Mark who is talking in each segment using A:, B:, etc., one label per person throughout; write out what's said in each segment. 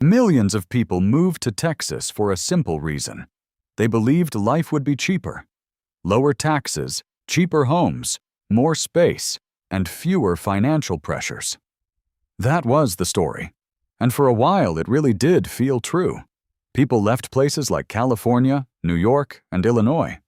A: Millions of people moved to Texas for a simple reason. They believed life would be cheaper. Lower taxes, cheaper homes, more space, and fewer financial pressures. That was the story. And for a while, it really did feel true. People left places like California, New York, and Illinois.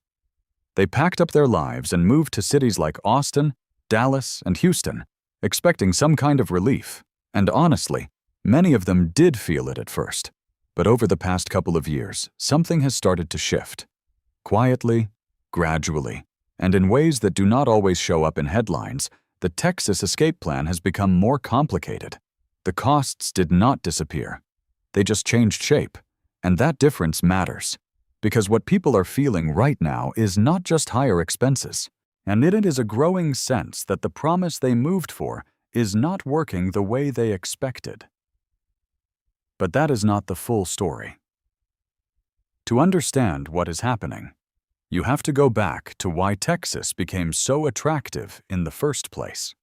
A: They packed up their lives and moved to cities like Austin, Dallas, and Houston, expecting some kind of relief. And honestly, many of them did feel it at first. But over the past couple of years, something has started to shift. Quietly, gradually, and in ways that do not always show up in headlines, the Texas escape plan has become more complicated. The costs did not disappear. They just changed shape. And that difference matters. Because what people are feeling right now is not just higher expenses. And it is a growing sense that the promise they moved for is not working the way they expected. But that is not the full story. To understand what is happening, you have to go back to why Texas became so attractive in the first place.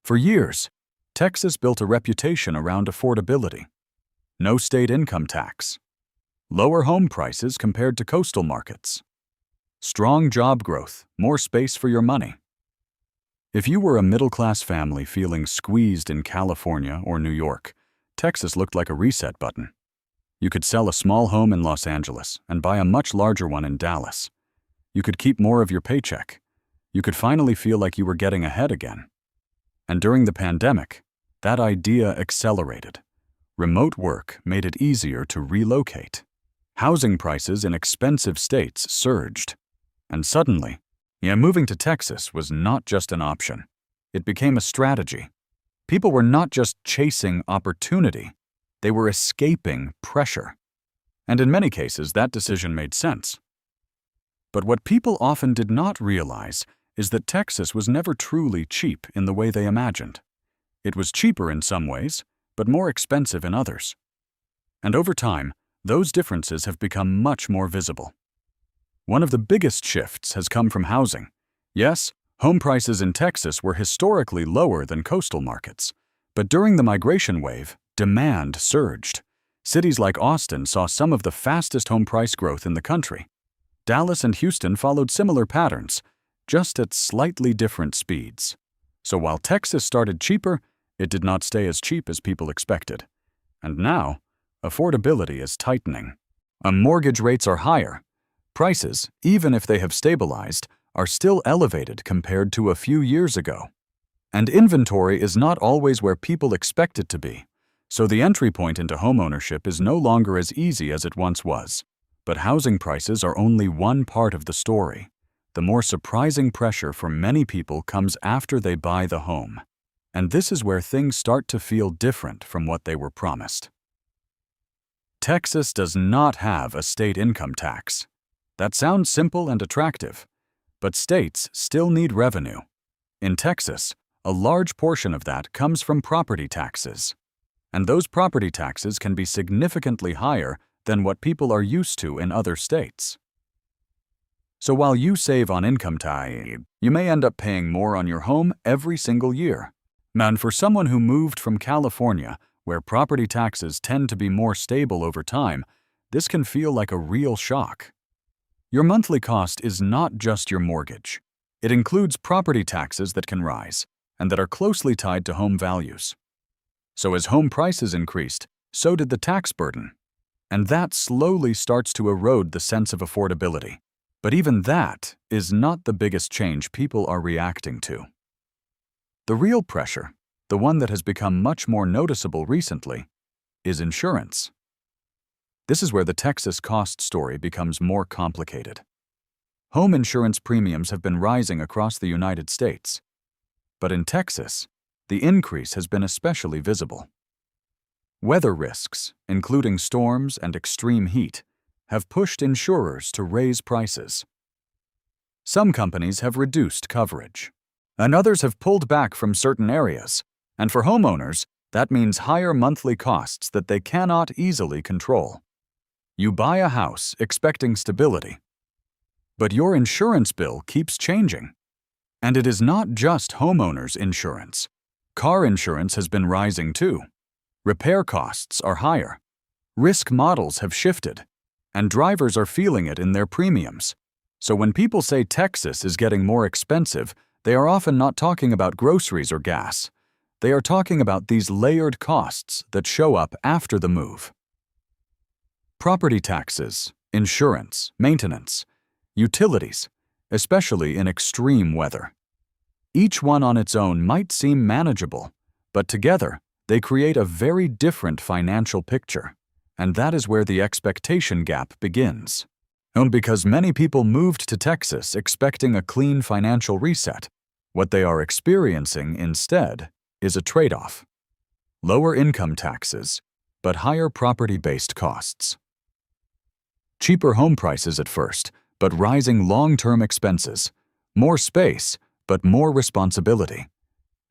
A: For years, Texas built a reputation around affordability. No state income tax. Lower home prices compared to coastal markets. Strong job growth, more space for your money. If you were a middle-class family feeling squeezed in California or New York, Texas looked like a reset button. You could sell a small home in Los Angeles and buy a much larger one in Dallas. You could keep more of your paycheck. You could finally feel like you were getting ahead again. And during the pandemic, that idea accelerated. Remote work made it easier to relocate. Housing prices in expensive states surged. And suddenly, moving to Texas was not just an option. It became a strategy. People were not just chasing opportunity, they were escaping pressure. And in many cases, that decision made sense. But what people often did not realize is that Texas was never truly cheap in the way they imagined. It was cheaper in some ways, but more expensive in others. And over time, those differences have become much more visible. One of the biggest shifts has come from housing. Yes, home prices in Texas were historically lower than coastal markets. But during the migration wave, demand surged. Cities like Austin saw some of the fastest home price growth in the country. Dallas and Houston followed similar patterns, just at slightly different speeds. So while Texas started cheaper, it did not stay as cheap as people expected. And now, affordability is tightening. Mortgage rates are higher. Prices, even if they have stabilized, are still elevated compared to a few years ago. And inventory is not always where people expect it to be, so the entry point into homeownership is no longer as easy as it once was. But housing prices are only one part of the story. The more surprising pressure for many people comes after they buy the home. And this is where things start to feel different from what they were promised. Texas does not have a state income tax. That sounds simple and attractive. But states still need revenue. In Texas, a large portion of that comes from property taxes. And those property taxes can be significantly higher than what people are used to in other states. So while you save on income tax, you may end up paying more on your home every single year. And for someone who moved from California, where property taxes tend to be more stable over time, this can feel like a real shock. Your monthly cost is not just your mortgage. It includes property taxes that can rise and that are closely tied to home values. So as home prices increased, so did the tax burden. And that slowly starts to erode the sense of affordability. But even that is not the biggest change people are reacting to. The real pressure, the one that has become much more noticeable recently, is insurance. This is where the Texas cost story becomes more complicated. Home insurance premiums have been rising across the United States. But in Texas, the increase has been especially visible. Weather risks, including storms and extreme heat, have pushed insurers to raise prices. Some companies have reduced coverage, and others have pulled back from certain areas. And for homeowners, that means higher monthly costs that they cannot easily control. You buy a house expecting stability, but your insurance bill keeps changing. And it is not just homeowners insurance. Car insurance has been rising too. Repair costs are higher. Risk models have shifted, and drivers are feeling it in their premiums. So when people say Texas is getting more expensive, they are often not talking about groceries or gas. They are talking about these layered costs that show up after the move. Property taxes, insurance, maintenance, utilities, especially in extreme weather. Each one on its own might seem manageable, but together they create a very different financial picture, and that is where the expectation gap begins. And because many people moved to Texas expecting a clean financial reset, what they are experiencing instead is a trade-off. Lower income taxes, but higher property-based costs. Cheaper home prices at first, but rising long-term expenses. More space, but more responsibility.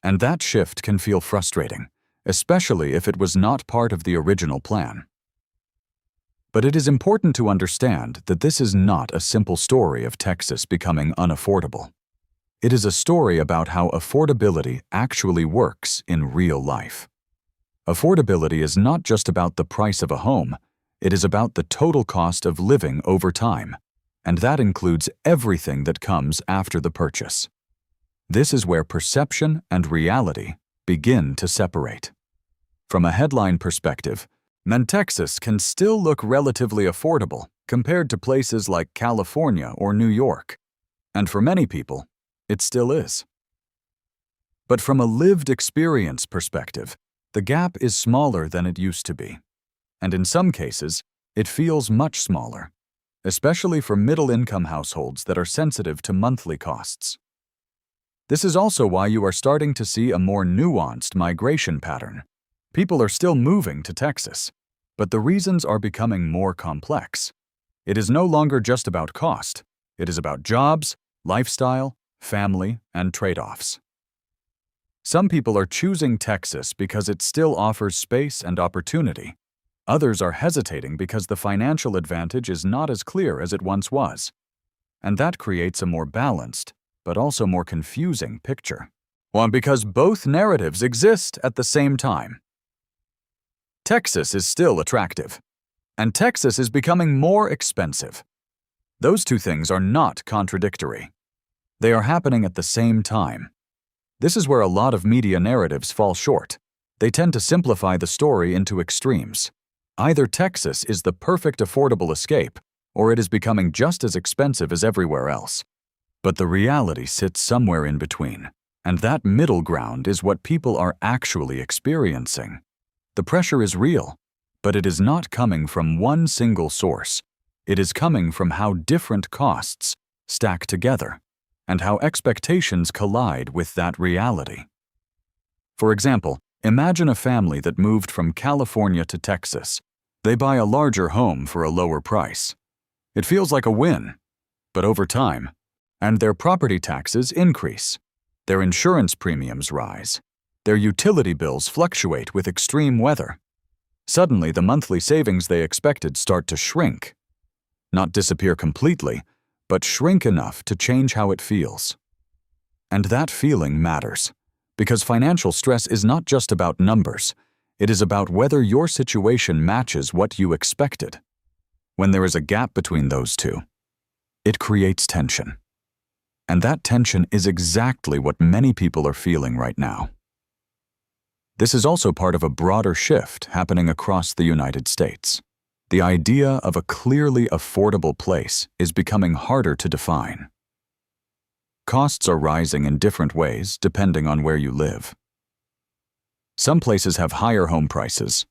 A: And that shift can feel frustrating, especially if it was not part of the original plan. But it is important to understand that this is not a simple story of Texas becoming unaffordable. It is a story about how affordability actually works in real life. Affordability is not just about the price of a home, it is about the total cost of living over time, and that includes everything that comes after the purchase. This is where perception and reality begin to separate. From a headline perspective, Texas can still look relatively affordable compared to places like California or New York, and for many people, it still is. But from a lived experience perspective, the gap is smaller than it used to be, and in some cases, it feels much smaller, especially for middle-income households that are sensitive to monthly costs. This is also why you are starting to see a more nuanced migration pattern. People are still moving to Texas, but the reasons are becoming more complex. It is no longer just about cost. It is about jobs, lifestyle, family, and trade-offs. Some people are choosing Texas because it still offers space and opportunity. Others are hesitating because the financial advantage is not as clear as it once was. And that creates a more balanced, but also more confusing picture. Well, because both narratives exist at the same time. Texas is still attractive, and Texas is becoming more expensive. Those two things are not contradictory. They are happening at the same time. This is where a lot of media narratives fall short. They tend to simplify the story into extremes. Either Texas is the perfect affordable escape, or it is becoming just as expensive as everywhere else. But the reality sits somewhere in between, and that middle ground is what people are actually experiencing. The pressure is real, but it is not coming from one single source. It is coming from how different costs stack together, and how expectations collide with that reality. For example, imagine a family that moved from California to Texas. They buy a larger home for a lower price. It feels like a win, but over time, and their property taxes increase. Their insurance premiums rise. Their utility bills fluctuate with extreme weather. Suddenly, the monthly savings they expected start to shrink. Not disappear completely, but shrink enough to change how it feels. And that feeling matters, because financial stress is not just about numbers. It is about whether your situation matches what you expected. When there is a gap between those two, it creates tension. And that tension is exactly what many people are feeling right now. This is also part of a broader shift happening across the United States. The idea of a clearly affordable place is becoming harder to define. Costs are rising in different ways depending on where you live. Some places have higher home prices.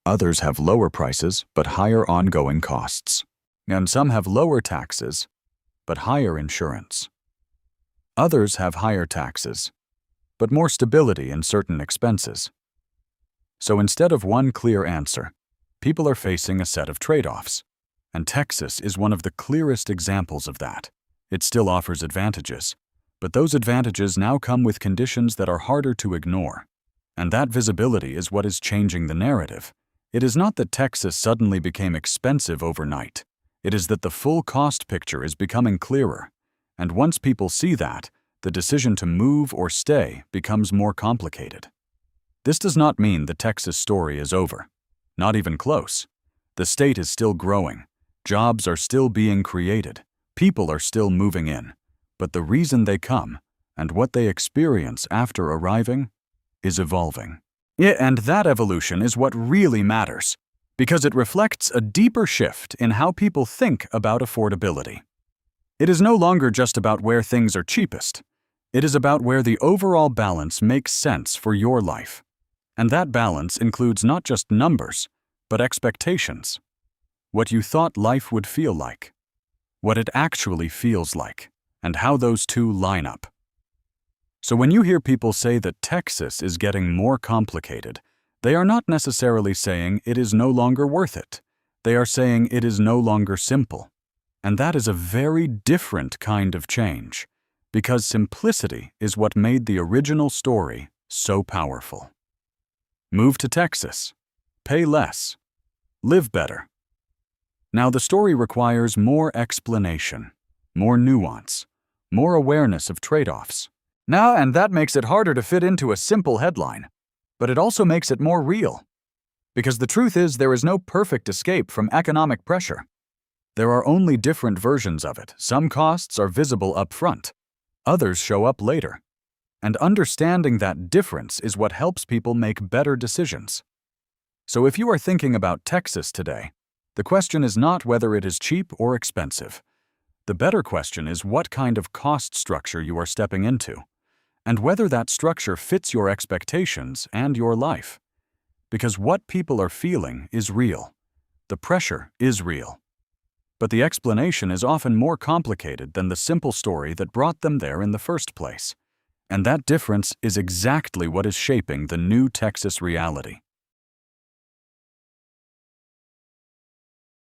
A: Others have lower prices but higher ongoing costs. And some have lower taxes but higher insurance. Others have higher taxes but more stability in certain expenses. So instead of one clear answer, people are facing a set of trade-offs, and Texas is one of the clearest examples of that. It still offers advantages, but those advantages now come with conditions that are harder to ignore. And that visibility is what is changing the narrative. It is not that Texas suddenly became expensive overnight. It is that the full cost picture is becoming clearer, and once people see that, the decision to move or stay becomes more complicated. This does not mean the Texas story is over. Not even close. The state is still growing. Jobs are still being created. People are still moving in. But the reason they come, and what they experience after arriving, is evolving. Yeah, and that evolution is what really matters, because it reflects a deeper shift in how people think about affordability. It is no longer just about where things are cheapest. It is about where the overall balance makes sense for your life. And that balance includes not just numbers, but expectations. What you thought life would feel like, what it actually feels like, and how those two line up. So when you hear people say that Texas is getting more complicated, they are not necessarily saying it is no longer worth it. They are saying it is no longer simple. And that is a very different kind of change, because simplicity is what made the original story so powerful. Move to Texas. Pay less. Live better. Now the story requires more explanation, more nuance, more awareness of trade-offs. And that makes it harder to fit into a simple headline, but it also makes it more real. Because the truth is, there is no perfect escape from economic pressure. There are only different versions of it. Some costs are visible up front. Others show up later. And understanding that difference is what helps people make better decisions. So if you are thinking about Texas today, the question is not whether it is cheap or expensive. The better question is what kind of cost structure you are stepping into, and whether that structure fits your expectations and your life. Because what people are feeling is real. The pressure is real. But the explanation is often more complicated than the simple story that brought them there in the first place. And that difference is exactly what is shaping the new Texas reality.